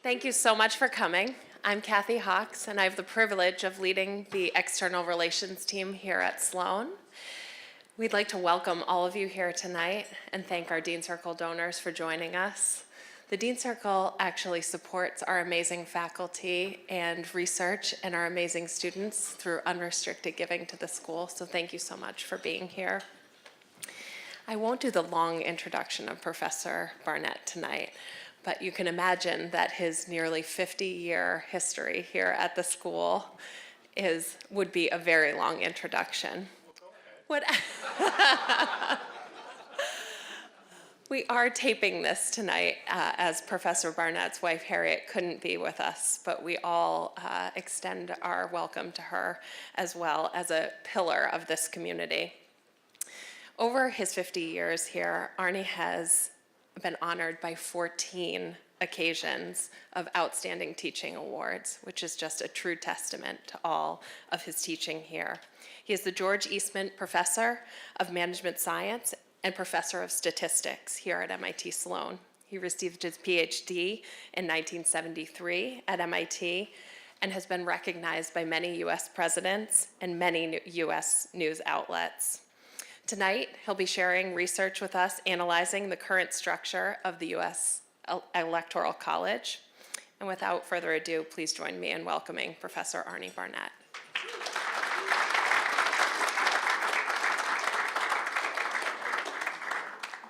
Thank you so much for coming. I'm Kathy Hawks, and I have the privilege of leading the external relations team here at Sloan. We'd like to welcome all of you here tonight and thank our Dean Circle donors for joining us. The Dean Circle actually supports our amazing faculty and research and our amazing students through unrestricted giving to the school, so thank you so much for being here. I won't do the long introduction of Professor Barnett tonight, but you can imagine that his nearly 50-year history here at the school would be a very long introduction. We are taping this tonight as Professor Barnett's wife, Harriet, couldn't be with us, but we all extend our welcome to her as well as a pillar of this community. Over his 50 years here, Arnie has been honored by 14 occasions of outstanding teaching awards, which is just a true testament to all of his teaching here. He is the George Eastman Professor of Management Science and Professor of Statistics here at MIT Sloan. He received his PhD in 1973 at MIT and has been recognized by many US presidents and many US news outlets. Tonight, he'll be sharing research with us analyzing the current structure of the US Electoral College. And without further ado, please join me in welcoming Professor Arnie Barnett.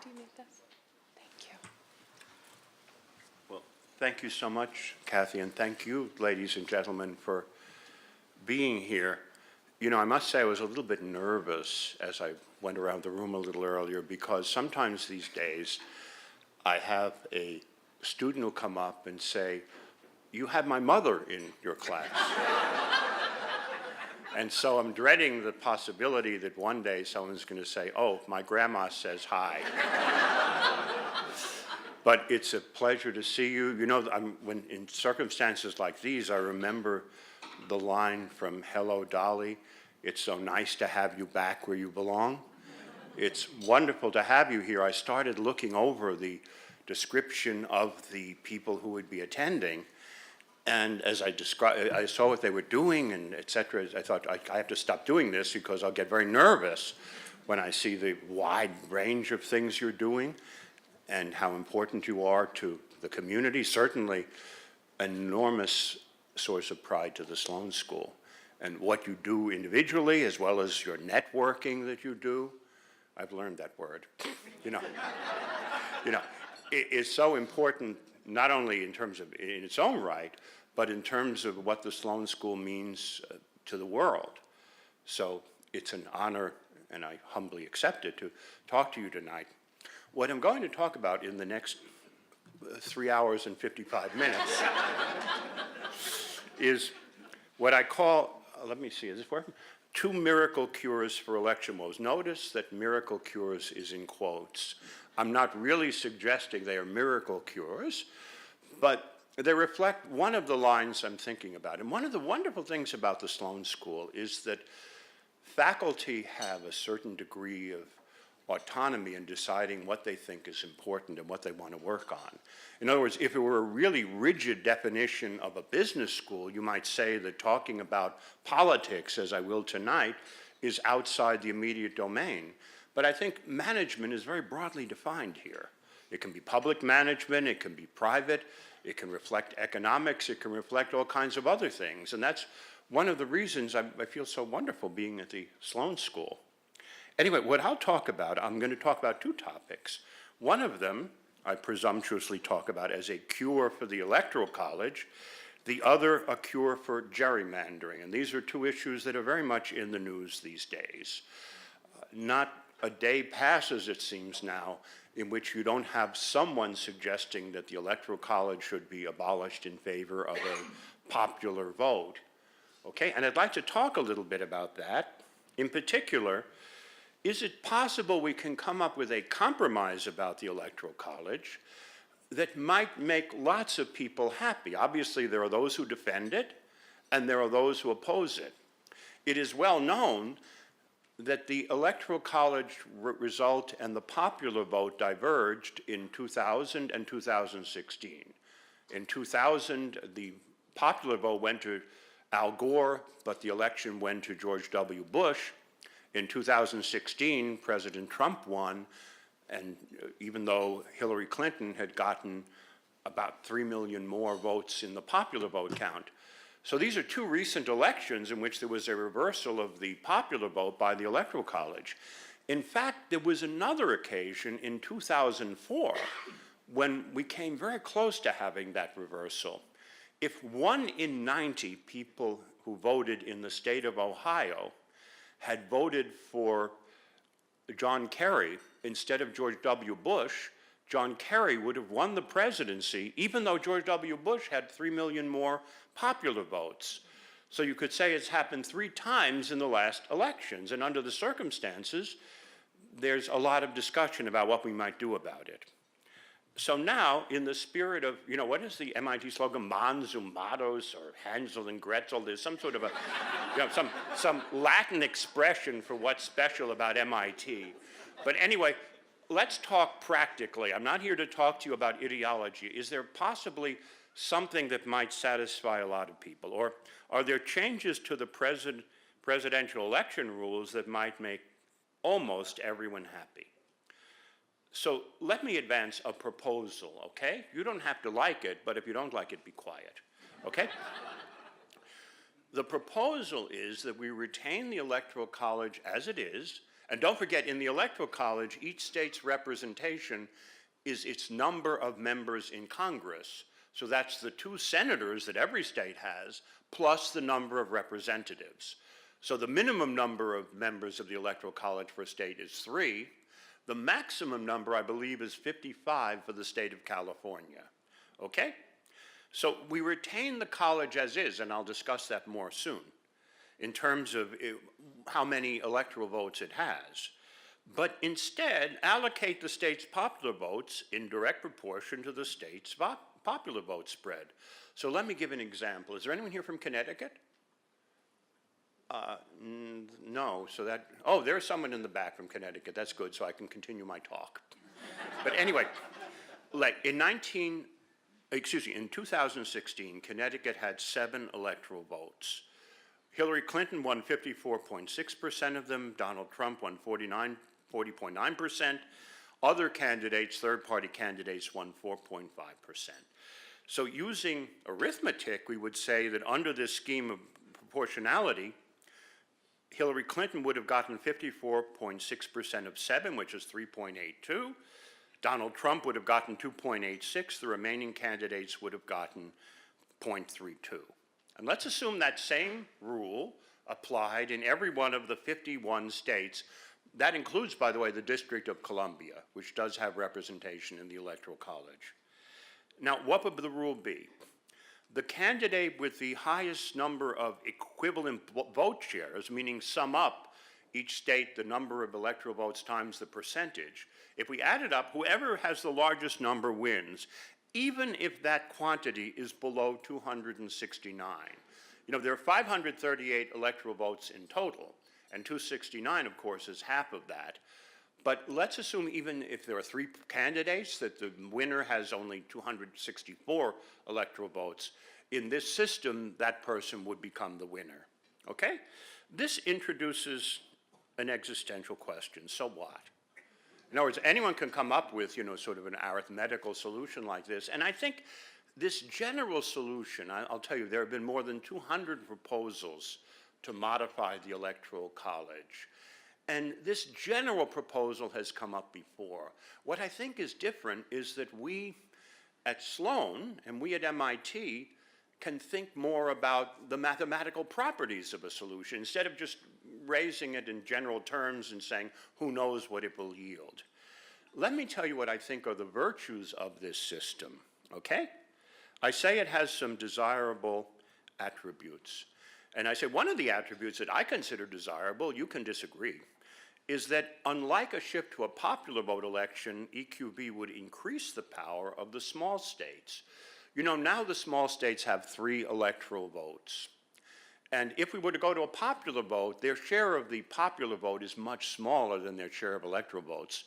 Do you need this? Thank you. Well, thank you so much, Kathy, and thank you, ladies and gentlemen, for being here. You know, I must say I was a little bit nervous as I went around the room a little earlier because sometimes these days I have a student who come up and say, "You had my mother in your class." And so I'm dreading the possibility that one day someone's going to say, "Oh, my grandma says hi." But it's a pleasure to see you. You know, when in circumstances like these, I remember the line from Hello, Dolly. "It's so nice to have you back where you belong." It's wonderful to have you here. I started looking over the description of the people who would be attending, and as I saw what they were doing and et cetera, I thought I have to stop doing this because I'll get very nervous when I see the wide range of things you're doing and how important you are to the community. Certainly an enormous source of pride to the Sloan School, and what you do individually as well as your networking that you do. I've learned that word. you know, it is so important, not only in terms of in its own right, but in terms of what the Sloan School means to the world. So it's an honor, and I humbly accept it, to talk to you tonight. What I'm going to talk about in the next 3 hours and 55 minutes is what I call, let me see, is this working? 2 miracle cures for election woes. Notice that miracle cures is in quotes. I'm not really suggesting they are miracle cures, but they reflect one of the lines I'm thinking about. And one of the wonderful things about the Sloan School is that faculty have a certain degree of autonomy in deciding what they think is important and what they want to work on. In other words, if it were a really rigid definition of a business school, you might say that talking about politics, as I will tonight, is outside the immediate domain. But I think management is very broadly defined here. It can be public management, it can be private, it can reflect economics, it can reflect all kinds of other things. And that's one of the reasons I feel so wonderful being at the Sloan School. Anyway, what I'll talk about, I'm going to talk about 2 topics. One of them I presumptuously talk about as a cure for the Electoral College, the other a cure for gerrymandering. And these are 2 issues that are very much in the news these days. Not a day passes, it seems now, in which you don't have someone suggesting that the Electoral College should be abolished in favor of a popular vote. Okay, and I'd like to talk a little bit about that. In particular, is it possible we can come up with a compromise about the Electoral College that might make lots of people happy? Obviously, there are those who defend it, and there are those who oppose it. It is well known that the Electoral College result and the popular vote diverged in 2000 and 2016. In 2000, the popular vote went to Al Gore, but the election went to George W. Bush. In 2016, President Trump won, and even though Hillary Clinton had gotten about 3 million more votes in the popular vote count. So these are two recent elections in which there was a reversal of the popular vote by the Electoral College. In fact, there was another occasion in 2004 when we came very close to having that reversal. If 1 in 90 people who voted in the state of Ohio had voted for John Kerry instead of George W. Bush, John Kerry would have won the presidency, even though George W. Bush had 3 million more popular votes. So you could say it's happened 3 times in the last elections, and under the circumstances, there's a lot of discussion about what we might do about it. So now, in the spirit of, what is the MIT slogan? Mons Humados, or Hansel and Gretel. There's some sort of a, some Latin expression for what's special about MIT. But anyway, let's talk practically. I'm not here to talk to you about ideology. Is there possibly something that might satisfy a lot of people? Or are there changes to the presidential election rules that might make almost everyone happy? So let me advance a proposal, okay? You don't have to like it, but if you don't like it, be quiet, okay? The proposal is that we retain the Electoral College as it is, and don't forget, in the Electoral College, each state's representation is its number of members in Congress. So that's the 2 senators that every state has, plus the number of representatives. So the minimum number of members of the Electoral College for a state is 3. The maximum number, I believe, is 55 for the state of California, okay? So we retain the college as is, and I'll discuss that more soon, in terms of how many electoral votes it has. But instead, allocate the state's popular votes in direct proportion to the state's popular vote spread. So let me give an example. Is there anyone here from Connecticut? No, so that, oh, there's someone in the back from Connecticut. That's good, so I can continue my talk. But anyway, like in 2016, Connecticut had 7 electoral votes. Hillary Clinton won 54.6% of them. Donald Trump won 40.9%. Other candidates, third-party candidates, won 4.5%. So using arithmetic, we would say that under this scheme of proportionality, Hillary Clinton would have gotten 54.6% of 7, which is 3.82. Donald Trump would have gotten 2.86. The remaining candidates would have gotten 0.32. And let's assume that same rule applied in every one of the 51 states. That includes, by the way, the District of Columbia, which does have representation in the Electoral College. Now, what would the rule be? The candidate with the highest number of equivalent vote shares, meaning sum up each state the number of electoral votes times the percentage, if we add it up, whoever has the largest number wins, even if that quantity is below 269. There are 538 electoral votes in total, and 269, of course, is half of that. But let's assume even if there are 3 candidates, that the winner has only 264 electoral votes. In this system, that person would become the winner, okay? This introduces an existential question, so what? In other words, anyone can come up with, sort of an arithmetical solution like this, and I think this general solution, I'll tell you, there have been more than 200 proposals to modify the Electoral College. And this general proposal has come up before. What I think is different is that we at Sloan and we at MIT can think more about the mathematical properties of a solution instead of just raising it in general terms and saying, who knows what it will yield. Let me tell you what I think are the virtues of this system, okay? I say it has some desirable attributes. And I say one of the attributes that I consider desirable, you can disagree, is that unlike a shift to a popular vote election, EQV would increase the power of the small states. Now the small states have 3 electoral votes. And if we were to go to a popular vote, their share of the popular vote is much smaller than their share of electoral votes.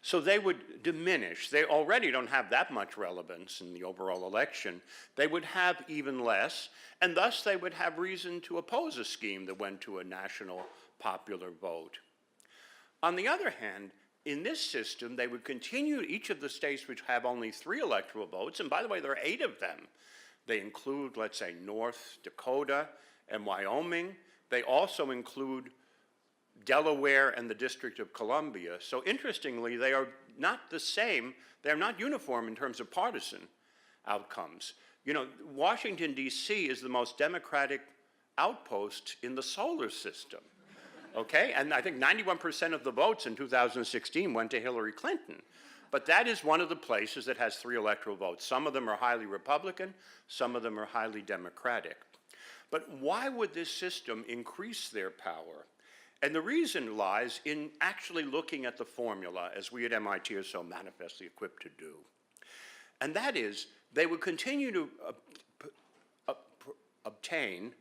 So they would diminish. They already don't have that much relevance in the overall election. They would have even less, and thus they would have reason to oppose a scheme that went to a national popular vote. On the other hand, in this system, they would continue each of the states which have only 3 electoral votes, and by the way, there are 8 of them. They include, let's say, North Dakota and Wyoming. They also include Delaware and the District of Columbia. So interestingly, they are not the same, they're not uniform in terms of partisan outcomes. You know, Washington, D.C. is the most democratic outpost in the solar system, okay? And I think 91% of the votes in 2016 went to Hillary Clinton. But that is one of the places that has 3 electoral votes. Some of them are highly Republican, some of them are highly Democratic. But why would this system increase their power? And the reason lies in actually looking at the formula, as we at MIT are so manifestly equipped to do. And that is, they would continue to obtain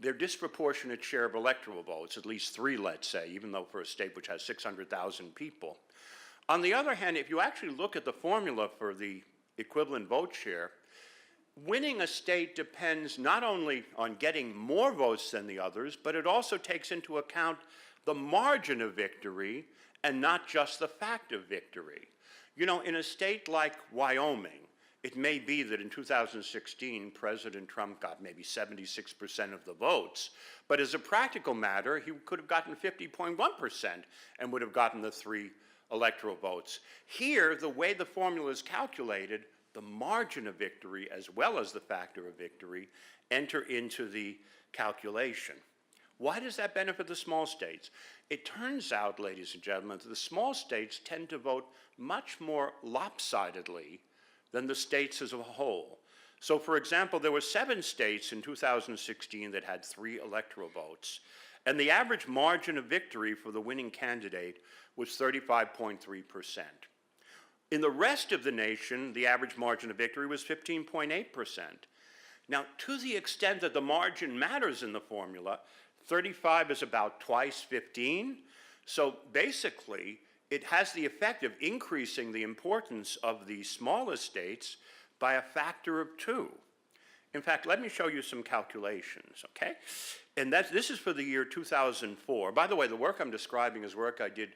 their disproportionate share of electoral votes, at least 3, let's say, even though for a state which has 600,000 people. On the other hand, if you actually look at the formula for the equivalent vote share, winning a state depends not only on getting more votes than the others, but it also takes into account the margin of victory and not just the fact of victory. You know, in a state like Wyoming, it may be that in 2016, President Trump got maybe 76% of the votes, but as a practical matter, he could have gotten 50.1% and would have gotten the 3 electoral votes. Here, the way the formula is calculated, the margin of victory as well as the factor of victory enter into the calculation. Why does that benefit the small states? It turns out, ladies and gentlemen, that the small states tend to vote much more lopsidedly than the states as a whole. So, for example, there were 7 states in 2016 that had 3 electoral votes, and the average margin of victory for the winning candidate was 35.3%. In the rest of the nation, the average margin of victory was 15.8%. Now, to the extent that the margin matters in the formula, 35 is about twice 15. So basically, it has the effect of increasing the importance of the smallest states by a factor of 2. In fact, let me show you some calculations, okay? And this is for the year 2004. By the way, the work I'm describing is work I did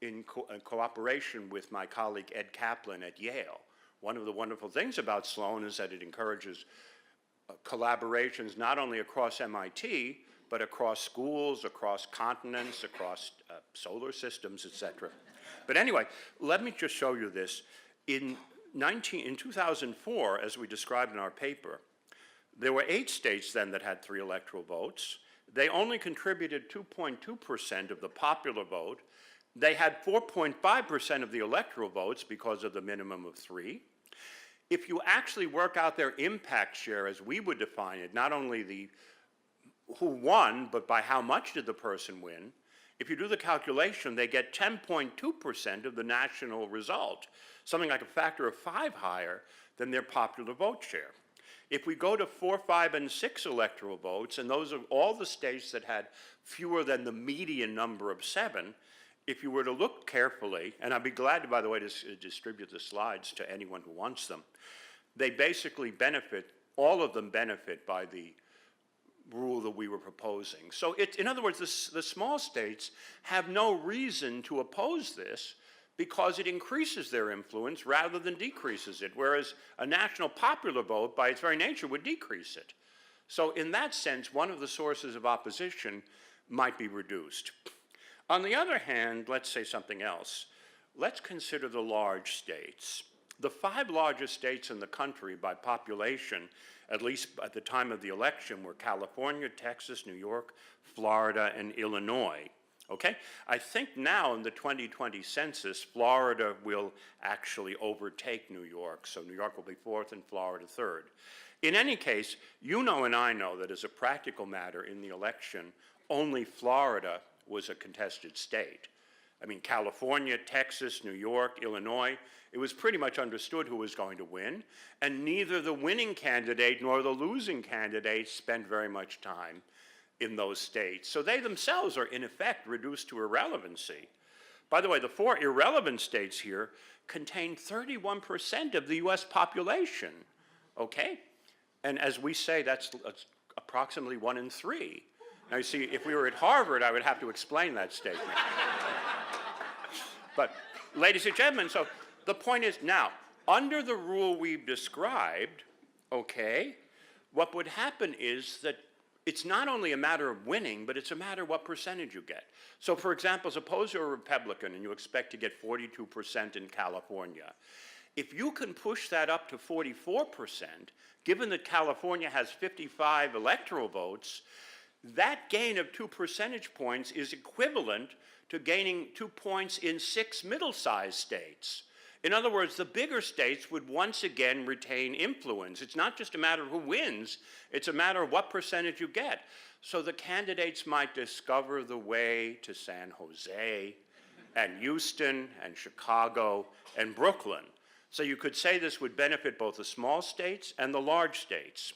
in cooperation with my colleague Ed Kaplan at Yale. One of the wonderful things about Sloan is that it encourages collaborations not only across MIT, but across schools, across continents, across solar systems, etc. But anyway, let me just show you this. In 2004, as we described in our paper, there were 8 states then that had 3 electoral votes. They only contributed 2.2% of the popular vote. They had 4.5% of the electoral votes because of the minimum of 3. If you actually work out their impact share as we would define it, not only the who won, but by how much did the person win, if you do the calculation, they get 10.2% of the national result, something like a factor of 5 higher than their popular vote share. If we go to 4, 5, and 6 electoral votes, and those are all the states that had fewer than the median number of 7, if you were to look carefully, and I'd be glad, by the way, to distribute the slides to anyone who wants them, they basically benefit, all of them benefit by the rule that we were proposing. So in other words, the small states have no reason to oppose this because it increases their influence rather than decreases it, whereas a national popular vote, by its very nature, would decrease it. So in that sense, one of the sources of opposition might be reduced. On the other hand, let's say something else. Let's consider the large states. The 5 largest states in the country by population, at least at the time of the election, were California, Texas, New York, Florida, and Illinois. Okay? I think now in the 2020 census, Florida will actually overtake New York. So New York will be 4th and Florida 3rd. In any case, you know and I know that as a practical matter in the election, only Florida was a contested state. I mean, California, Texas, New York, Illinois, it was pretty much understood who was going to win, and neither the winning candidate nor the losing candidate spent very much time in those states. So they themselves are, in effect, reduced to irrelevancy. By the way, the 4 irrelevant states here contain 31% of the US population, okay? And as we say, that's approximately 1 in 3. Now you see, if we were at Harvard, I would have to explain that statement. But ladies and gentlemen, so the point is now, under the rule we've described, okay, what would happen is that it's not only a matter of winning, but it's a matter of what percentage you get. So for example, suppose you're a Republican and you expect to get 42% in California. If you can push that up to 44%, given that California has 55 electoral votes, that gain of 2 percentage points is equivalent to gaining 2 points in 6 middle-sized states. In other words, the bigger states would once again retain influence. It's not just a matter of who wins, it's a matter of what percentage you get. So the candidates might discover the way to San Jose and Houston and Chicago and Brooklyn. So you could say this would benefit both the small states and the large states.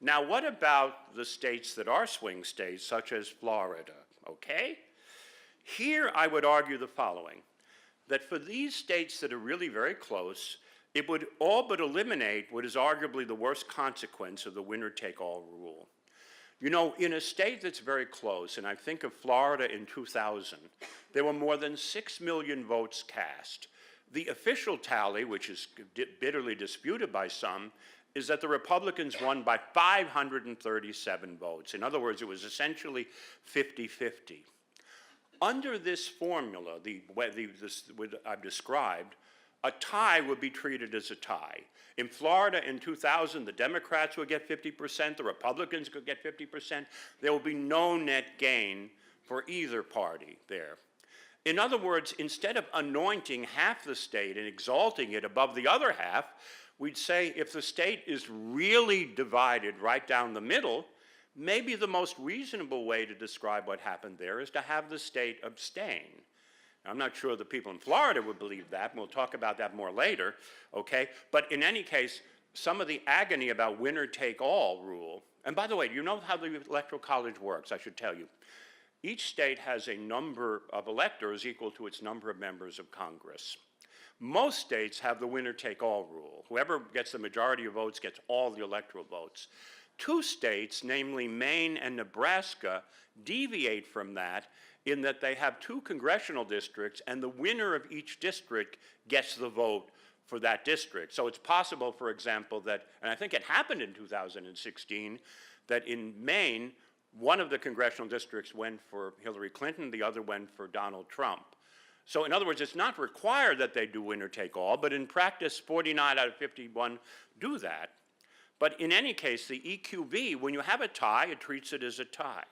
Now, what about the states that are swing states, such as Florida, okay? Here I would argue the following, that for these states that are really very close, it would all but eliminate what is arguably the worst consequence of the winner-take-all rule. You know, in a state that's very close, and I think of Florida in 2000, there were more than 6 million votes cast. The official tally, which is bitterly disputed by some, is that the Republicans won by 537 votes. In other words, it was essentially 50-50. Under this formula, what I've described, a tie would be treated as a tie. In Florida in 2000, the Democrats would get 50%, the Republicans could get 50%. There will be no net gain for either party there. In other words, instead of anointing half the state and exalting it above the other half, we'd say if the state is really divided right down the middle, maybe the most reasonable way to describe what happened there is to have the state abstain. Now, I'm not sure the people in Florida would believe that, and we'll talk about that more later, okay? But in any case, some of the agony about winner-take-all rule, and by the way, do you know how the Electoral College works? I should tell you. Each state has a number of electors equal to its number of members of Congress. Most states have the winner-take-all rule. Whoever gets the majority of votes gets all the electoral votes. 2 states, namely Maine and Nebraska, deviate from that in that they have 2 congressional districts, and the winner of each district gets the vote for that district. So it's possible, for example, that, and I think it happened in 2016, that in Maine, one of the congressional districts went for Hillary Clinton, the other went for Donald Trump. So in other words, it's not required that they do winner-take-all, but in practice, 49 out of 51 do that. But in any case, the EQB, when you have a tie, it treats it as a tie.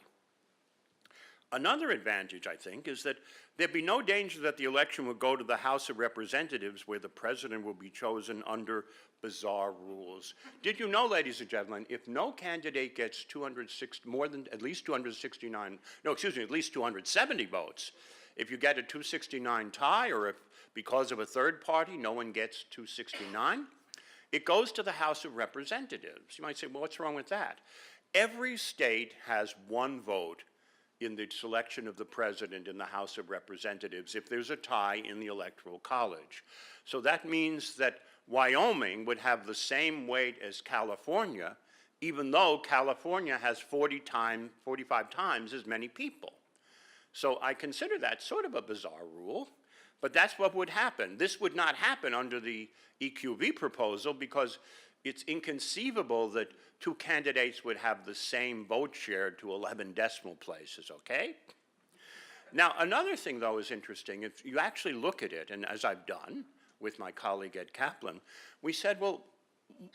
Another advantage, I think, is that there'd be no danger that the election would go to the House of Representatives where the president will be chosen under bizarre rules. Did you know, ladies and gentlemen, if no candidate gets at least 270 votes, if you get a 269 tie, or if because of a third party no one gets 269, it goes to the House of Representatives. You might say, well, what's wrong with that? Every state has 1 vote in the selection of the president in the House of Representatives if there's a tie in the Electoral College. So that means that Wyoming would have the same weight as California, even though California has 45 times as many people. So I consider that sort of a bizarre rule, but that's what would happen. This would not happen under the EQV proposal because it's inconceivable that 2 candidates would have the same vote share to 11 decimal places, okay? Now, another thing, though, is interesting. If you actually look at it, and as I've done with my colleague Ed Kaplan, we said, well,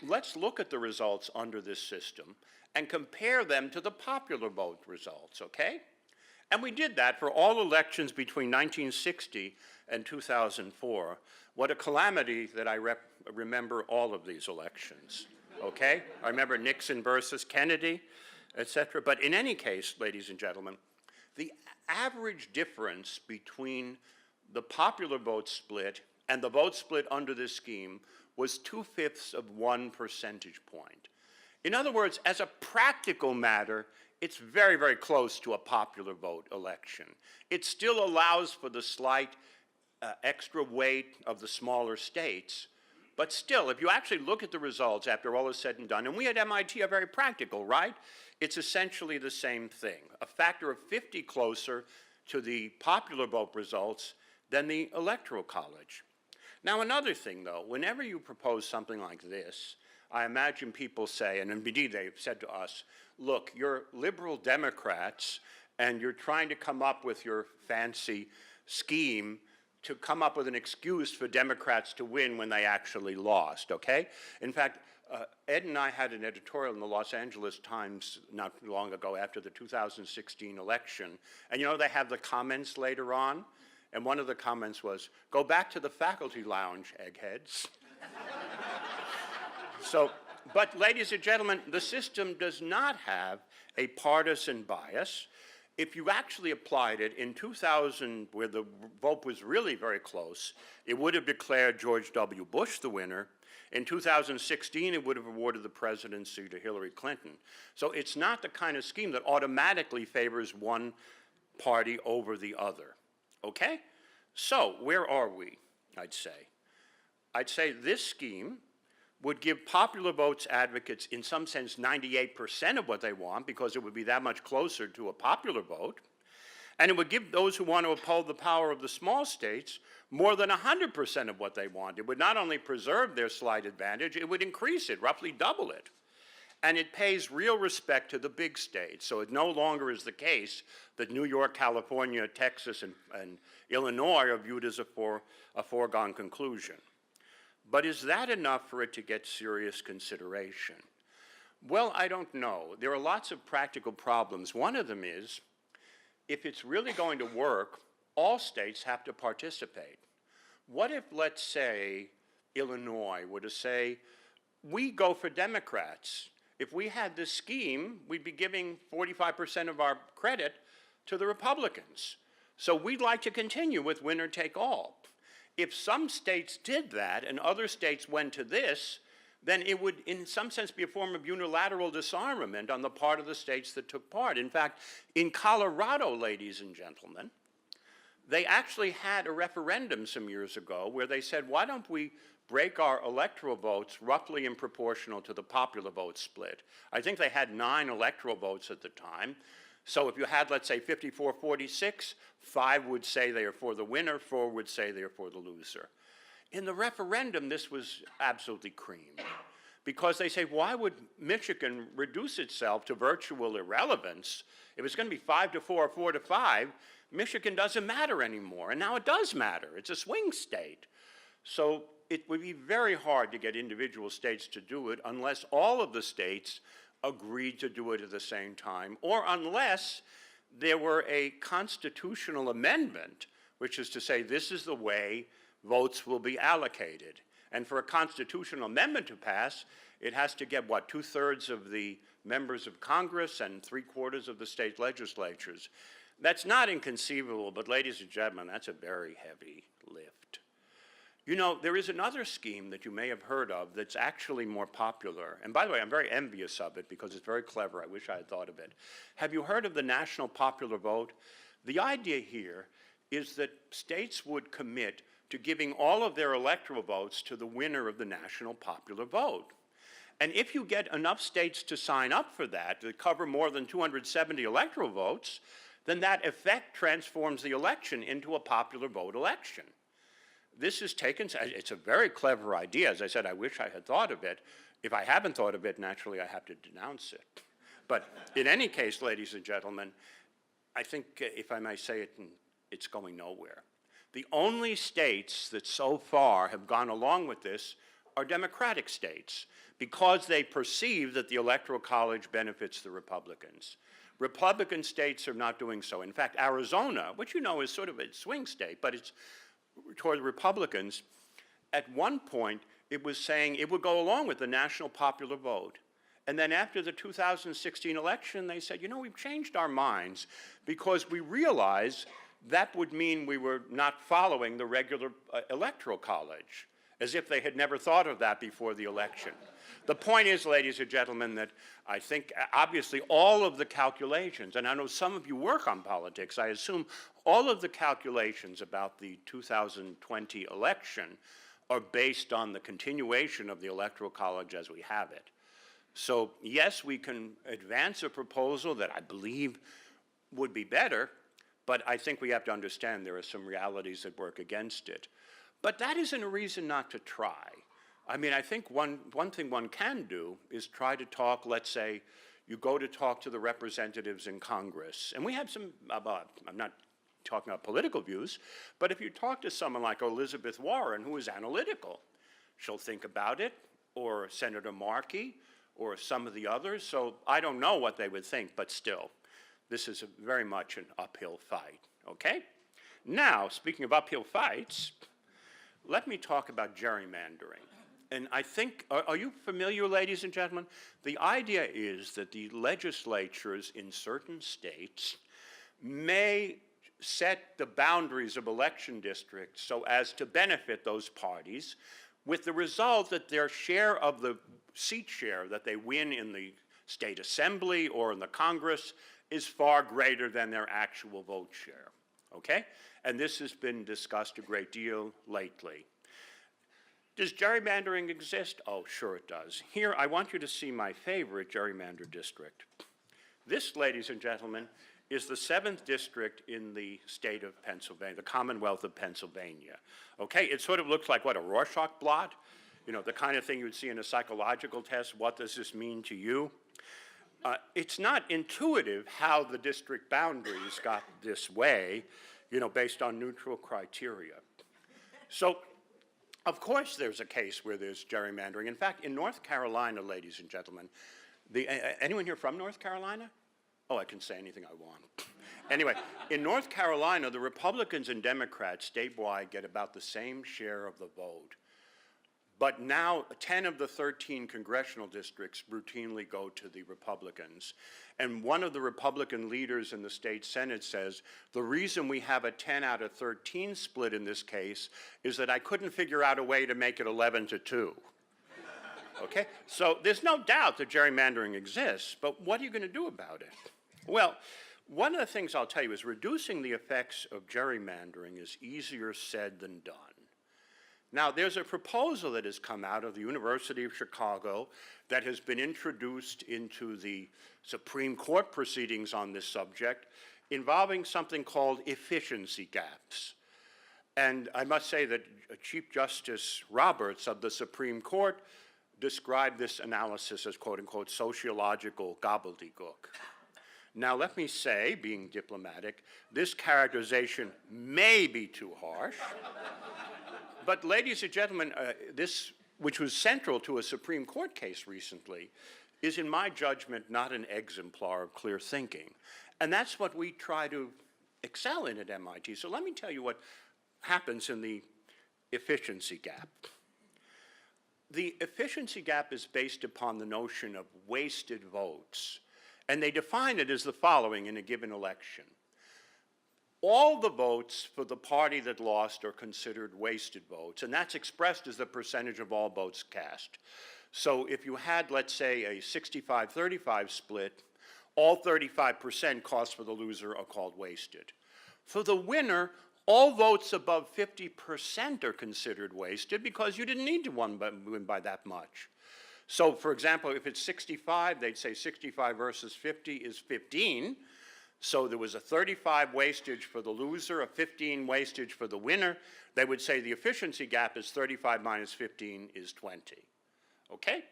let's look at the results under this system and compare them to the popular vote results, okay? And we did that for all elections between 1960 and 2004. What a calamity that I remember all of these elections, okay? I remember Nixon versus Kennedy, etc. But in any case, ladies and gentlemen, the average difference between the popular vote split and the vote split under this scheme was 2/5 of 1 percentage point. In other words, as a practical matter, it's very, very close to a popular vote election. It still allows for the slight extra weight of the smaller states. But still, if you actually look at the results after all is said and done, and we at MIT are very practical, right? It's essentially the same thing, a factor of 50 closer to the popular vote results than the Electoral College. Now, another thing, though, whenever you propose something like this, I imagine people say, and indeed they've said to us, look, you're liberal Democrats, and you're trying to come up with your fancy scheme to come up with an excuse for Democrats to win when they actually lost, okay? In fact, Ed and I had an editorial in the Los Angeles Times not long ago after the 2016 election, and you know they have the comments later on, and one of the comments was, go back to the faculty lounge, eggheads. So, but ladies and gentlemen, the system does not have a partisan bias. If you actually applied it in 2000, where the vote was really very close, it would have declared George W. Bush the winner. In 2016, it would have awarded the presidency to Hillary Clinton. So it's not the kind of scheme that automatically favors one party over the other, okay? So where are we, I'd say? I'd say this scheme would give popular votes advocates, in some sense, 98% of what they want, because it would be that much closer to a popular vote. And it would give those who want to uphold the power of the small states more than 100% of what they want. It would not only preserve their slight advantage, it would increase it, roughly double it. And it pays real respect to the big states. So it no longer is the case that New York, California, Texas, and Illinois are viewed as a foregone conclusion. But is that enough for it to get serious consideration? Well, I don't know. There are lots of practical problems. One of them is, if it's really going to work, all states have to participate. What if, let's say, Illinois were to say, we go for Democrats. If we had this scheme, we'd be giving 45% of our credit to the Republicans. So we'd like to continue with winner take all. If some states did that and other states went to this, then it would, in some sense, be a form of unilateral disarmament on the part of the states that took part. In fact, in Colorado, ladies and gentlemen, they actually had a referendum some years ago where they said, why don't we break our electoral votes roughly in proportional to the popular vote split? I think they had 9 electoral votes at the time. So if you had, let's say, 54-46, 5 would say they are for the winner, 4 would say they are for the loser. In the referendum, this was absolutely cream, because they say, why would Michigan reduce itself to virtual irrelevance? If it's going to be 5-4 or 4-5, Michigan doesn't matter anymore, and now it does matter. It's a swing state. So it would be very hard to get individual states to do it unless all of the states agreed to do it at the same time, or unless there were a constitutional amendment, which is to say this is the way votes will be allocated. And for a constitutional amendment to pass, it has to get, what, 2/3 of the members of Congress and 3/4 of the state legislatures. That's not inconceivable, but ladies and gentlemen, that's a very heavy lift. You know, there is another scheme that you may have heard of that's actually more popular. And by the way, I'm very envious of it because it's very clever. I wish I had thought of it. Have you heard of the national popular vote? The idea here is that states would commit to giving all of their electoral votes to the winner of the national popular vote. And if you get enough states to sign up for that, to cover more than 270 electoral votes, then that effect transforms the election into a popular vote election. This is taken, it's a very clever idea. As I said, I wish I had thought of it. If I haven't thought of it, naturally I have to denounce it. But in any case, ladies and gentlemen, I think, if I may say it, it's going nowhere. The only states that so far have gone along with this are Democratic states, because they perceive that the Electoral College benefits the Republicans. Republican states are not doing so. In fact, Arizona, which you know is sort of a swing state, but it's toward Republicans, at one point it was saying it would go along with the national popular vote. And then after the 2016 election, they said, you know, we've changed our minds because we realize that would mean we were not following the regular electoral college. as if they had never thought of that before the election. The point is, ladies and gentlemen, that I think obviously all of the calculations, and I know some of you work on politics, I assume all of the calculations about the 2020 election are based on the continuation of the Electoral College as we have it. So yes, we can advance a proposal that I believe would be better, but I think we have to understand there are some realities that work against it. But that isn't a reason not to try. I mean, I think one thing one can do is try to talk, let's say, you go to talk to the representatives in Congress, and we have some, I'm not talking about political views, but if you talk to someone like Elizabeth Warren, who is analytical, she'll think about it, or Senator Markey, or some of the others, so I don't know what they would think, but still, this is very much an uphill fight, okay? Now, speaking of uphill fights, let me talk about gerrymandering. And I think, are you familiar, ladies and gentlemen? The idea is that the legislatures in certain states may set the boundaries of election districts so as to benefit those parties, with the result that their share of the seat share that they win in the state assembly or in the Congress is far greater than their actual vote share, okay? And this has been discussed a great deal lately. Does gerrymandering exist? Oh, sure it does. Here, I want you to see my favorite gerrymander district. This, ladies and gentlemen, is the 7th district in the state of Pennsylvania, the Commonwealth of Pennsylvania. Okay, it sort of looks like, what, a Rorschach blot? You know, the kind of thing you would see in a psychological test. What does this mean to you? It's not intuitive how the district boundaries got this way, you know, based on neutral criteria. So, of course there's a case where there's gerrymandering. In fact, in North Carolina, ladies and gentlemen, anyone here from North Carolina? Oh, I can say anything I want. Anyway, in North Carolina, the Republicans and Democrats statewide get about the same share of the vote. But now 10 of the 13 congressional districts routinely go to the Republicans. And one of the Republican leaders in the state Senate says, the reason we have a 10 out of 13 split in this case is that I couldn't figure out a way to make it 11-2. Okay? So there's no doubt that gerrymandering exists, but what are you going to do about it? Well, one of the things I'll tell you is reducing the effects of gerrymandering is easier said than done. Now, there's a proposal that has come out of the University of Chicago that has been introduced into the Supreme Court proceedings on this subject, involving something called efficiency gaps. And I must say that Chief Justice Roberts of the Supreme Court described this analysis as, quote unquote, sociological gobbledygook. Now, let me say, being diplomatic, this characterization may be too harsh. But, ladies and gentlemen, this, which was central to a Supreme Court case recently, is, in my judgment, not an exemplar of clear thinking. And that's what we try to excel in at MIT. So let me tell you what happens in the efficiency gap. The efficiency gap is based upon the notion of wasted votes. And they define it as the following in a given election. All the votes for the party that lost are considered wasted votes, and that's expressed as the percentage of all votes cast. So if you had, let's say, a 65-35 split, all 35% costs for the loser are called wasted. For the winner, all votes above 50% are considered wasted because you didn't need to win by that much. So, for example, if it's 65, they'd say 65 versus 50 is 15. So there was a 35 wastage for the loser, a 15 wastage for the winner. They would say the efficiency gap is 35 minus 15 is 20. Okay?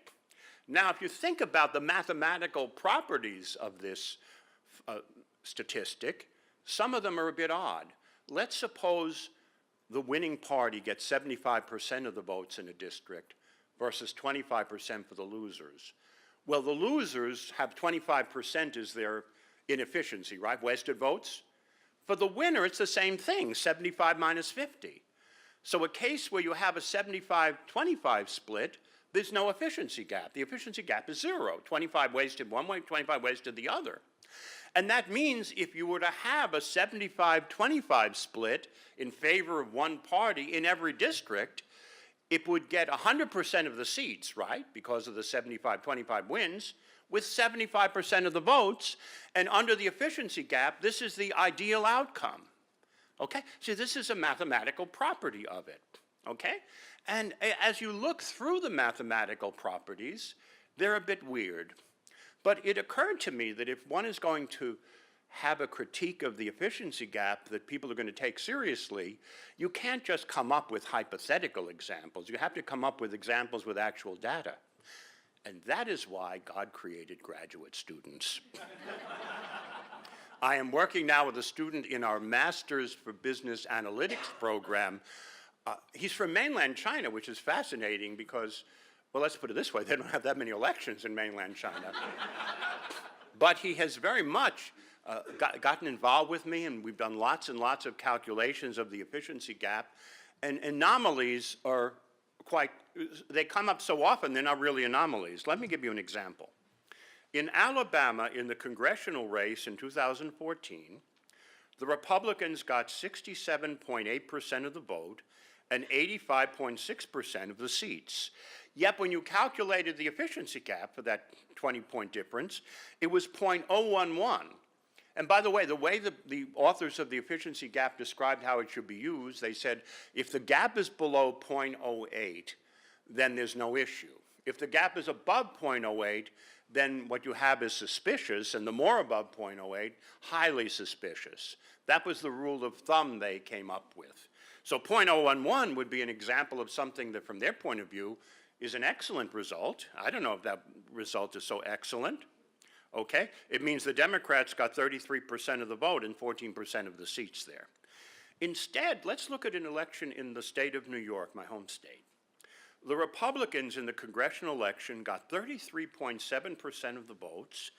Now, if you think about the mathematical properties of this statistic, some of them are a bit odd. Let's suppose the winning party gets 75% of the votes in a district versus 25% for the losers. Well, the losers have 25% as their inefficiency, right? Wasted votes. For the winner, it's the same thing, 75 minus 50. So a case where you have a 75-25 split, there's no efficiency gap. The efficiency gap is 0. 25 wasted one way, 25 wasted the other. And that means if you were to have a 75-25 split in favor of one party in every district, it would get 100% of the seats, right, because of the 75-25 wins, with 75% of the votes, and under the efficiency gap, this is the ideal outcome. Okay? See, this is a mathematical property of it. Okay? And as you look through the mathematical properties, they're a bit weird. But it occurred to me that if one is going to have a critique of the efficiency gap that people are going to take seriously, you can't just come up with hypothetical examples. You have to come up with examples with actual data. And that is why God created graduate students. I am working now with a student in our Masters for Business Analytics program. He's from mainland China, which is fascinating because, well, let's put it this way, they don't have that many elections in mainland China. But he has very much gotten involved with me, and we've done lots and lots of calculations of the efficiency gap. And anomalies are quite, they come up so often, they're not really anomalies. Let me give you an example. In Alabama, in the congressional race in 2014, the Republicans got 67.8% of the vote and 85.6% of the seats. Yet when you calculated the efficiency gap for that 20-point difference, it was 0.011. And by the way the authors of the efficiency gap described how it should be used, they said, if the gap is below 0.08, then there's no issue. If the gap is above 0.08, then what you have is suspicious, and the more above 0.08, highly suspicious. That was the rule of thumb they came up with. So 0.011 would be an example of something that, from their point of view, is an excellent result. I don't know if that result is so excellent. Okay? It means the Democrats got 33% of the vote and 14% of the seats there. Instead, let's look at an election in the state of New York, my home state. The Republicans in the congressional election got 33.7% of the votes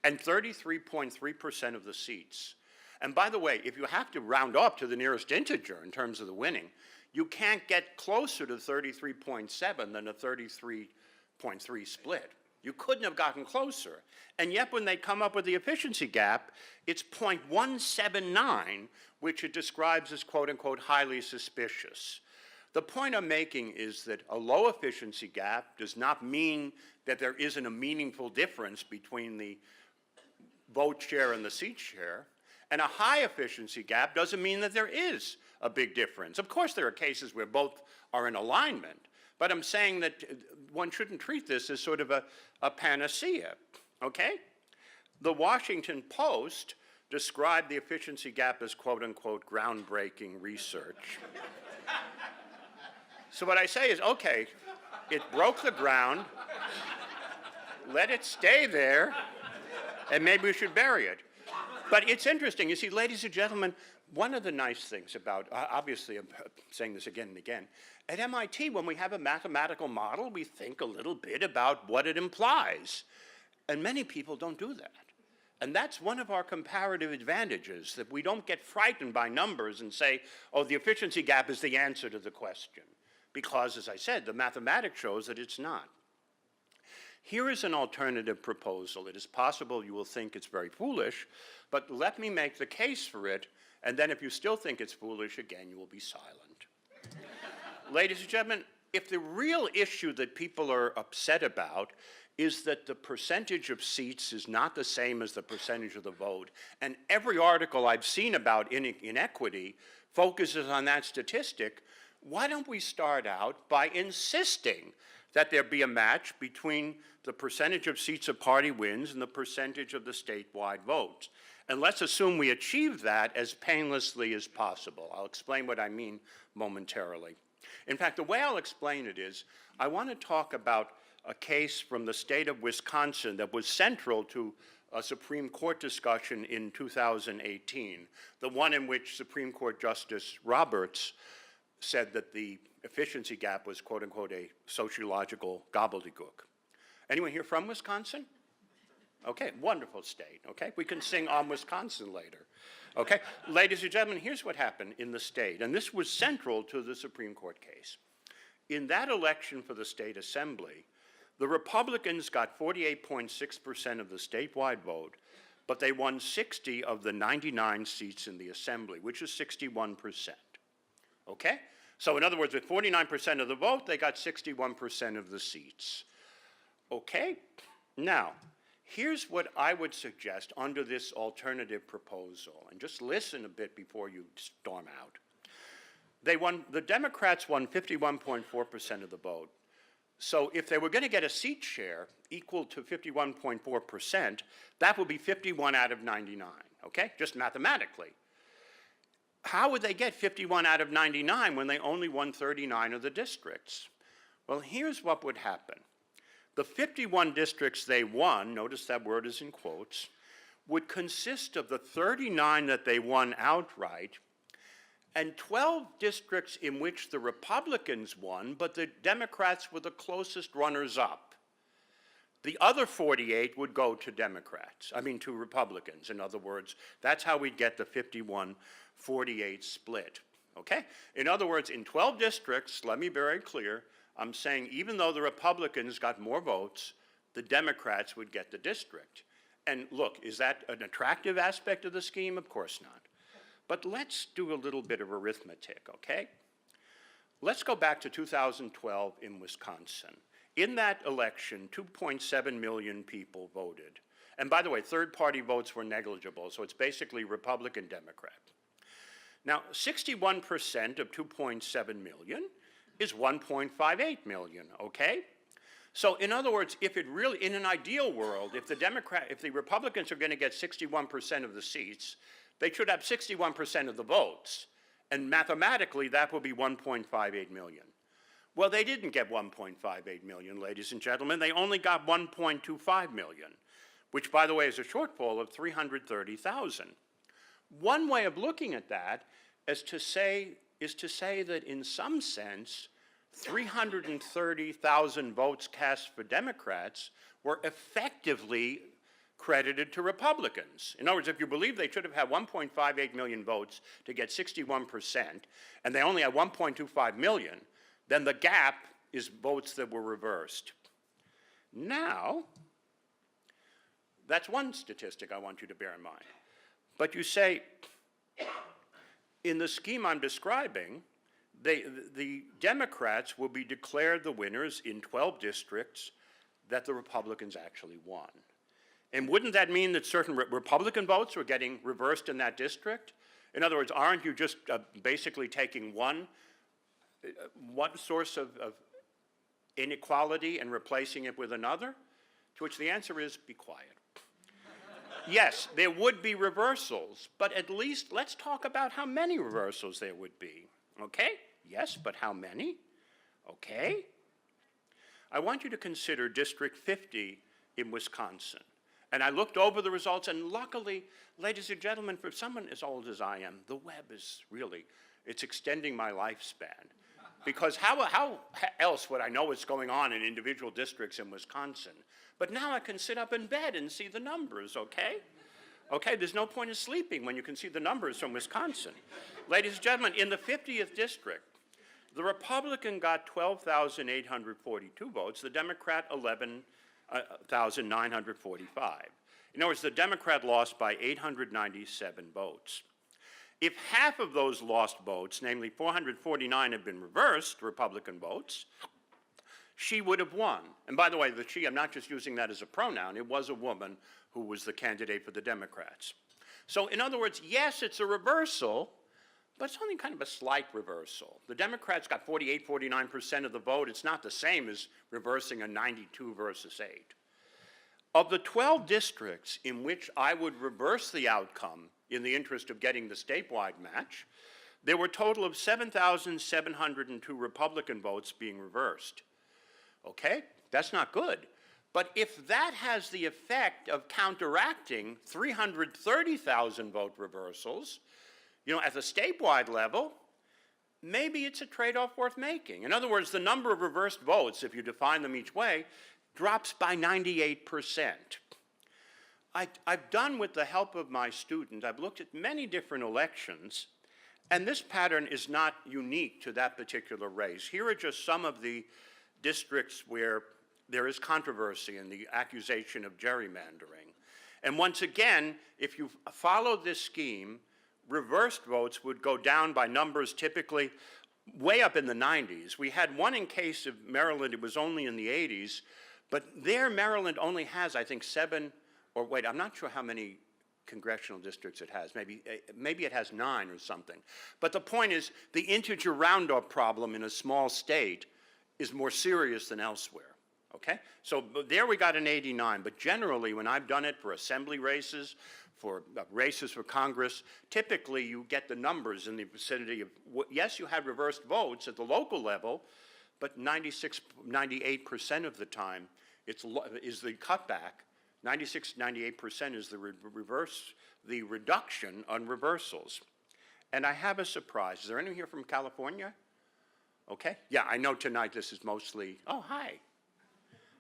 and 33.3% of the seats. And by the way, if you have to round up to the nearest integer in terms of the winning, you can't get closer to 33.7 than a 33.3 split. You couldn't have gotten closer. And yet when they come up with the efficiency gap, it's 0.179, which it describes as quote-unquote highly suspicious. The point I'm making is that a low efficiency gap does not mean that there isn't a meaningful difference between the vote share and the seat share. And a high efficiency gap doesn't mean that there is a big difference. Of course, there are cases where both are in alignment, but I'm saying that one shouldn't treat this as sort of a panacea, okay? The Washington Post described the efficiency gap as quote-unquote groundbreaking research. So what I say is, okay, it broke the ground, let it stay there, and maybe we should bury it. But it's interesting. You see, ladies and gentlemen, one of the nice things about, obviously I'm saying this again and again, at MIT, when we have a mathematical model, we think a little bit about what it implies. And many people don't do that. And that's one of our comparative advantages, that we don't get frightened by numbers and say, oh, the efficiency gap is the answer to the question. Because, as I said, the mathematics shows that it's not. Here is an alternative proposal. It is possible you will think it's very foolish, but let me make the case for it, and then if you still think it's foolish, again, you will be silent. Ladies and gentlemen, if the real issue that people are upset about is that the percentage of seats is not the same as the percentage of the vote, and every article I've seen about inequity focuses on that statistic, why don't we start out by insisting that there be a match between the percentage of seats a party wins and the percentage of the statewide votes? And let's assume we achieve that as painlessly as possible. I'll explain what I mean momentarily. In fact, the way I'll explain it is, I want to talk about a case from the state of Wisconsin that was central to a Supreme Court discussion in 2018, the one in which Supreme Court Justice Roberts said that the efficiency gap was, quote unquote, a sociological gobbledygook. Anyone here from Wisconsin? Okay, wonderful state, okay? We can sing On Wisconsin later, okay? Ladies and gentlemen, here's what happened in the state, and this was central to the Supreme Court case. In that election for the state assembly, the Republicans got 48.6% of the statewide vote, but they won 60 of the 99 seats in the assembly, which is 61%, okay? So in other words, with 49% of the vote, they got 61% of the seats. Okay? Now, here's what I would suggest under this alternative proposal, and just listen a bit before you storm out. The Democrats won 51.4% of the vote. So if they were going to get a seat share equal to 51.4%, that would be 51 out of 99, okay? Just mathematically. How would they get 51 out of 99 when they only won 39 of the districts? Well, here's what would happen. The 51 districts they won, notice that word is in quotes, would consist of the 39 that they won outright and 12 districts in which the Republicans won, but the Democrats were the closest runners-up. The other 48 would go to to Republicans. In other words, that's how we'd get the 51-48 split, okay? In other words, in 12 districts, let me be very clear, I'm saying even though the Republicans got more votes, the Democrats would get the district. And look, is that an attractive aspect of the scheme? Of course not. But let's do a little bit of arithmetic, okay? Let's go back to 2012 in Wisconsin. In that election, 2.7 million people voted. And by the way, third-party votes were negligible, so it's basically Republican, Democrat. Now, 61% of 2.7 million is 1.58 million, okay? So in other words, if it really, in an ideal world, if the Republicans are going to get 61% of the seats, they should have 61% of the votes, and mathematically that would be 1.58 million. Well, they didn't get 1.58 million, ladies and gentlemen. They only got 1.25 million, which, by the way, is a shortfall of 330,000. One way of looking at that is to say that in some sense, 330,000 votes cast for Democrats were effectively credited to Republicans. In other words, if you believe they should have had 1.58 million votes to get 61%, and they only had 1.25 million, then the gap is votes that were reversed. Now, that's one statistic I want you to bear in mind. But you say, in the scheme I'm describing, the Democrats will be declared the winners in 12 districts that the Republicans actually won. And wouldn't that mean that certain Republican votes were getting reversed in that district? In other words, aren't you just basically taking one source of inequality and replacing it with another? To which the answer is, be quiet. Yes, there would be reversals, but at least let's talk about how many reversals there would be. Okay? Yes, but how many? Okay? I want you to consider District 50 in Wisconsin. And I looked over the results, and luckily, ladies and gentlemen, for someone as old as I am, the web is really, it's extending my lifespan. Because how else would I know what's going on in individual districts in Wisconsin? But now I can sit up in bed and see the numbers, okay? Okay, there's no point in sleeping when you can see the numbers from Wisconsin. Ladies and gentlemen, in the 50th district, the Republican got 12,842 votes, the Democrat 11,945. In other words, the Democrat lost by 897 votes. If half of those lost votes, namely 449, had been reversed, Republican votes, she would have won. And by the way, the she, I'm not just using that as a pronoun, it was a woman who was the candidate for the Democrats. So in other words, yes, it's a reversal, but it's only kind of a slight reversal. The Democrats got 48, 49% of the vote. It's not the same as reversing a 92 versus 8. Of the 12 districts in which I would reverse the outcome in the interest of getting the statewide match, there were a total of 7,702 Republican votes being reversed. Okay, that's not good. But if that has the effect of counteracting 330,000 vote reversals, at the statewide level, maybe it's a trade-off worth making. In other words, the number of reversed votes, if you define them each way, drops by 98%. I've done, with the help of my student, I've looked at many different elections, and this pattern is not unique to that particular race. Here are just some of the districts where there is controversy and the accusation of gerrymandering. And once again, if you follow this scheme, reversed votes would go down by numbers typically way up in the 90s. We had one in case of Maryland, it was only in the 80s, but there Maryland only has, I think, 7, or wait, I'm not sure how many congressional districts it has. Maybe it has 9 or something. But the point is, the integer round-up problem in a small state is more serious than elsewhere. Okay? So there we got an 89, but generally when I've done it for assembly races, for races for Congress, typically you get the numbers in the vicinity of, yes, you had reversed votes at the local level, but 98% of the time is the cutback. 98% is the reduction on reversals. And I have a surprise. Is there anyone here from California? Okay. Yeah, I know tonight this is mostly, oh, hi.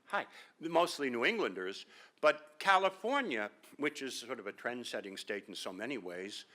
Hi. Mostly New Englanders. But California, which is sort of a trend-setting state in so many ways,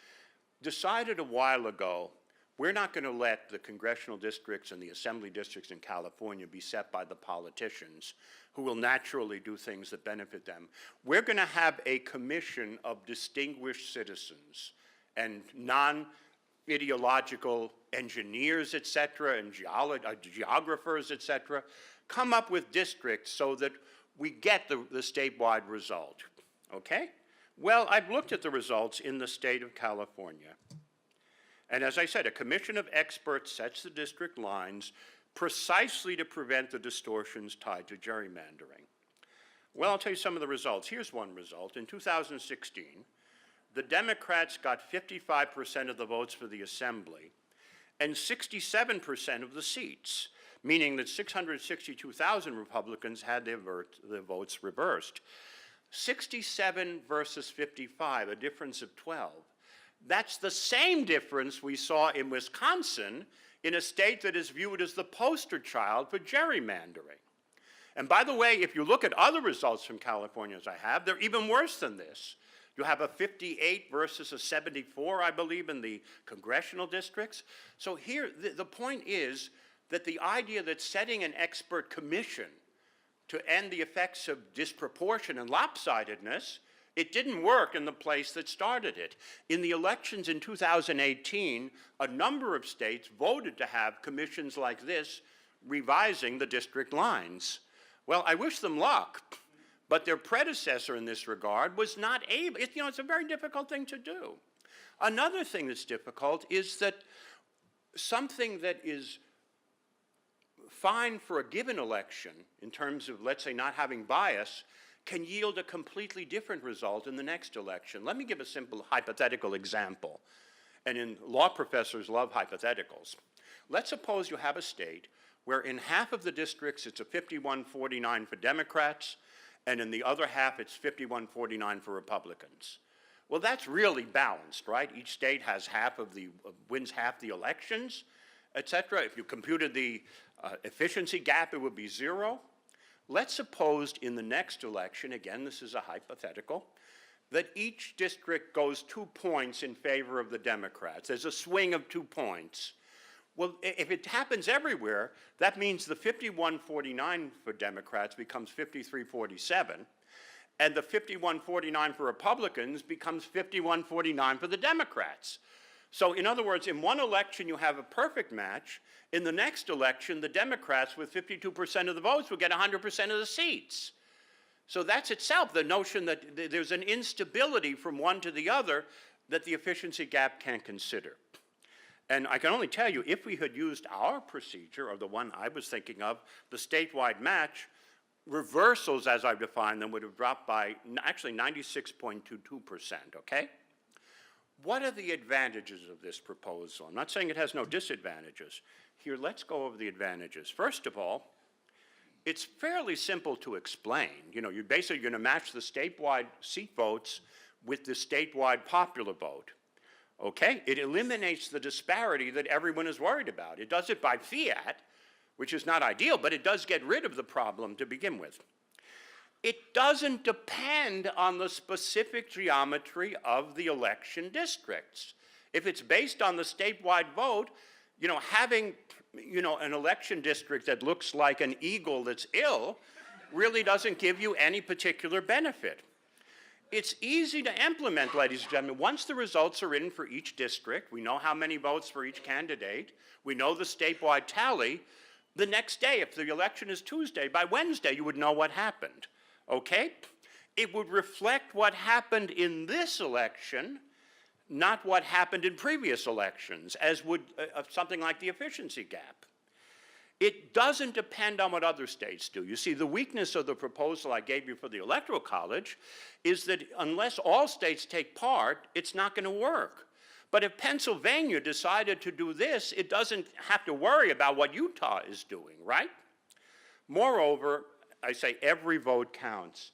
decided a while ago, we're not going to let the congressional districts and the assembly districts in California be set by the politicians who will naturally do things that benefit them. We're going to have a commission of distinguished citizens and non-ideological engineers, et cetera, and geographers, et cetera, come up with districts so that we get the statewide result, okay? Well, I've looked at the results in the state of California. And as I said, a commission of experts sets the district lines precisely to prevent the distortions tied to gerrymandering. Well, I'll tell you some of the results. Here's one result. In 2016, the Democrats got 55% of the votes for the assembly and 67% of the seats, meaning that 662,000 Republicans had their votes reversed. 67 versus 55, a difference of 12. That's the same difference we saw in Wisconsin, in a state that is viewed as the poster child for gerrymandering. And by the way, if you look at other results from California, as I have, they're even worse than this. You have a 58 versus a 74, I believe, in the congressional districts. So here, the point is that the idea that setting an expert commission to end the effects of disproportion and lopsidedness, it didn't work in the place that started it. In the elections in 2018, a number of states voted to have commissions like this revising the district lines. Well, I wish them luck, but their predecessor in this regard was not able. It's a very difficult thing to do. Another thing that's difficult is that something that is fine for a given election in terms of, let's say, not having bias, can yield a completely different result in the next election. Let me give a simple hypothetical example. And law professors love hypotheticals. Let's suppose you have a state where in half of the districts it's a 51-49 for Democrats, and in the other half it's 51-49 for Republicans. Well, that's really balanced, right? Each state has wins half the elections, et cetera. If you computed the efficiency gap, it would be 0. Let's suppose in the next election, again, this is a hypothetical, that each district goes 2 points in favor of the Democrats. There's a swing of 2 points. Well, if it happens everywhere, that means the 51-49 for Democrats becomes 53-47, and the 51-49 for Republicans becomes 51-49 for the Democrats. So in other words, in one election you have a perfect match. In the next election, the Democrats with 52% of the votes will get 100% of the seats. So that's itself the notion that there's an instability from one to the other that the efficiency gap can't consider. And I can only tell you, if we had used our procedure, or the one I was thinking of, the statewide match, reversals as I've defined them would have dropped by actually 96.22%, okay? What are the advantages of this proposal? I'm not saying it has no disadvantages. Here, let's go over the advantages. First of all, it's fairly simple to explain. You're basically going to match the statewide seat votes with the statewide popular vote. Okay? It eliminates the disparity that everyone is worried about. It does it by fiat, which is not ideal, but it does get rid of the problem to begin with. It doesn't depend on the specific geometry of the election districts. If it's based on the statewide vote, having, an election district that looks like an eagle that's ill really doesn't give you any particular benefit. It's easy to implement, ladies and gentlemen. Once the results are in for each district, we know how many votes for each candidate, we know the statewide tally. The next day, if the election is Tuesday, by Wednesday you would know what happened, okay? It would reflect what happened in this election, not what happened in previous elections, as would something like the efficiency gap. It doesn't depend on what other states do. You see, the weakness of the proposal I gave you for the Electoral College is that unless all states take part, it's not going to work. But if Pennsylvania decided to do this, it doesn't have to worry about what Utah is doing, right? Moreover, I say every vote counts.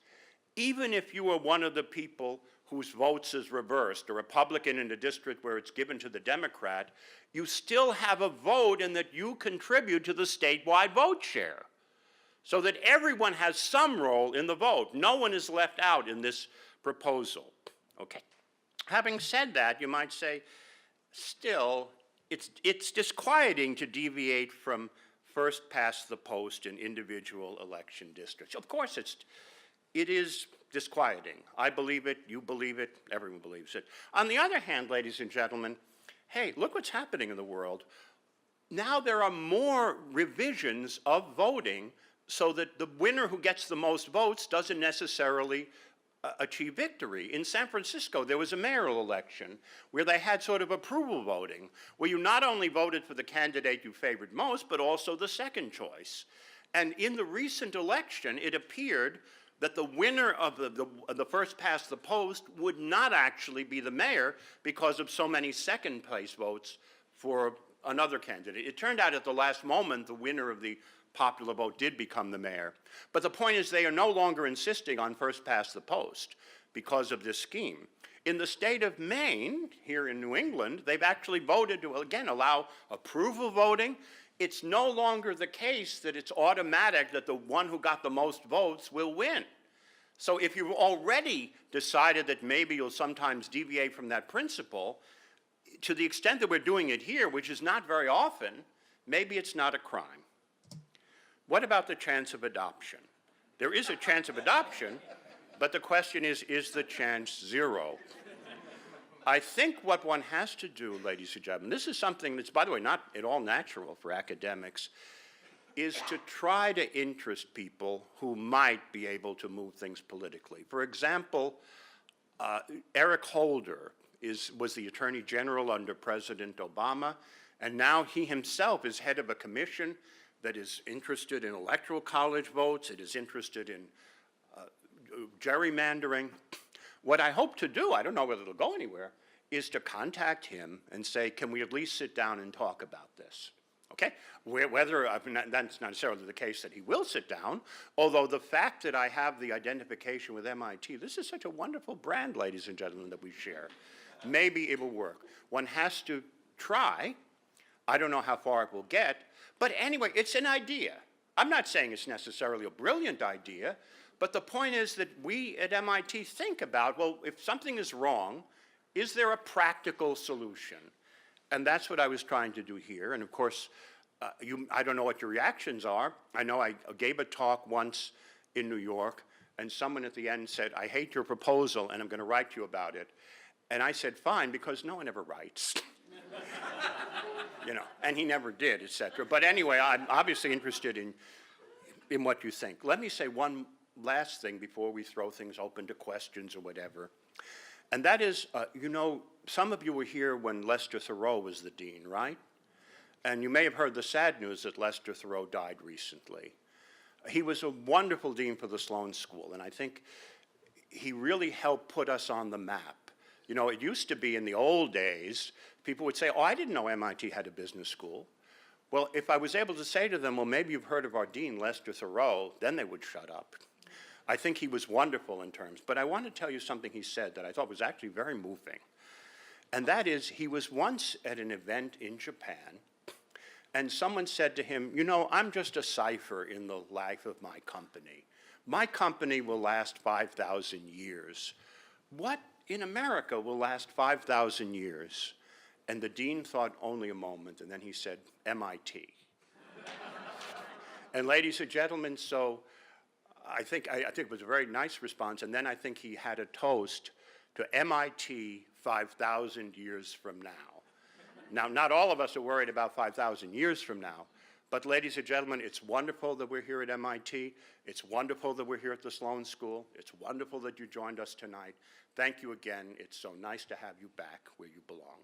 Even if you are one of the people whose votes is reversed, a Republican in a district where it's given to the Democrat, you still have a vote in that you contribute to the statewide vote share, so that everyone has some role in the vote. No one is left out in this proposal. Okay. Having said that, you might say, still, it's disquieting to deviate from first past the post in individual election districts. Of course, it is disquieting. I believe it, you believe it, everyone believes it. On the other hand, ladies and gentlemen, hey, look what's happening in the world. Now there are more revisions of voting so that the winner who gets the most votes doesn't necessarily achieve victory. In San Francisco, there was a mayoral election where they had sort of approval voting, where you not only voted for the candidate you favored most, but also the second choice. And in the recent election, it appeared that the winner of the first past the post would not actually be the mayor because of so many second place votes for another candidate. It turned out at the last moment the winner of the popular vote did become the mayor. But the point is they are no longer insisting on first past the post because of this scheme. In the state of Maine, here in New England, they've actually voted to, again, allow approval voting. It's no longer the case that it's automatic that the one who got the most votes will win. So if you've already decided that maybe you'll sometimes deviate from that principle, to the extent that we're doing it here, which is not very often, maybe it's not a crime. What about the chance of adoption? There is a chance of adoption, but the question is the chance zero? I think what one has to do, ladies and gentlemen, this is something that's, by the way, not at all natural for academics, is to try to interest people who might be able to move things politically. For example, Eric Holder was the Attorney General under President Obama, and now he himself is head of a commission that is interested in electoral college votes, it is interested in gerrymandering. What I hope to do, I don't know whether it'll go anywhere, is to contact him and say, can we at least sit down and talk about this? Okay? Whether, that's not necessarily the case that he will sit down, although the fact that I have the identification with MIT, this is such a wonderful brand, ladies and gentlemen, that we share. Maybe it will work. One has to try. I don't know how far it will get, but anyway, it's an idea. I'm not saying it's necessarily a brilliant idea, but the point is that we at MIT think about, well, if something is wrong, is there a practical solution? And that's what I was trying to do here. And of course, I don't know what your reactions are. I know I gave a talk once in New York, and someone at the end said, I hate your proposal, and I'm going to write to you about it. And I said, fine, because no one ever writes. You know, and he never did, et cetera. But anyway, I'm obviously interested in what you think. Let me say one last thing before we throw things open to questions or whatever. And that is, you know, some of you were here when Lester Thoreau was the dean, right? And you may have heard the sad news that Lester Thoreau died recently. He was a wonderful dean for the Sloan School, and I think he really helped put us on the map. You know, it used to be in the old days, people would say, oh, I didn't know MIT had a business school. Well, if I was able to say to them, well, maybe you've heard of our dean, Lester Thoreau, then they would shut up. I think he was wonderful in terms, but I want to tell you something he said that I thought was actually very moving. And that is, he was once at an event in Japan, and someone said to him, you know, I'm just a cipher in the life of my company. My company will last 5,000 years. What in America will last 5,000 years? And the dean thought only a moment, and then he said, MIT. And ladies and gentlemen, so I think it was a very nice response, and then I think he had a toast to MIT 5,000 years from now. Now, not all of us are worried about 5,000 years from now, but ladies and gentlemen, it's wonderful that we're here at MIT. It's wonderful that we're here at the Sloan School. It's wonderful that you joined us tonight. Thank you again. It's so nice to have you back where you belong.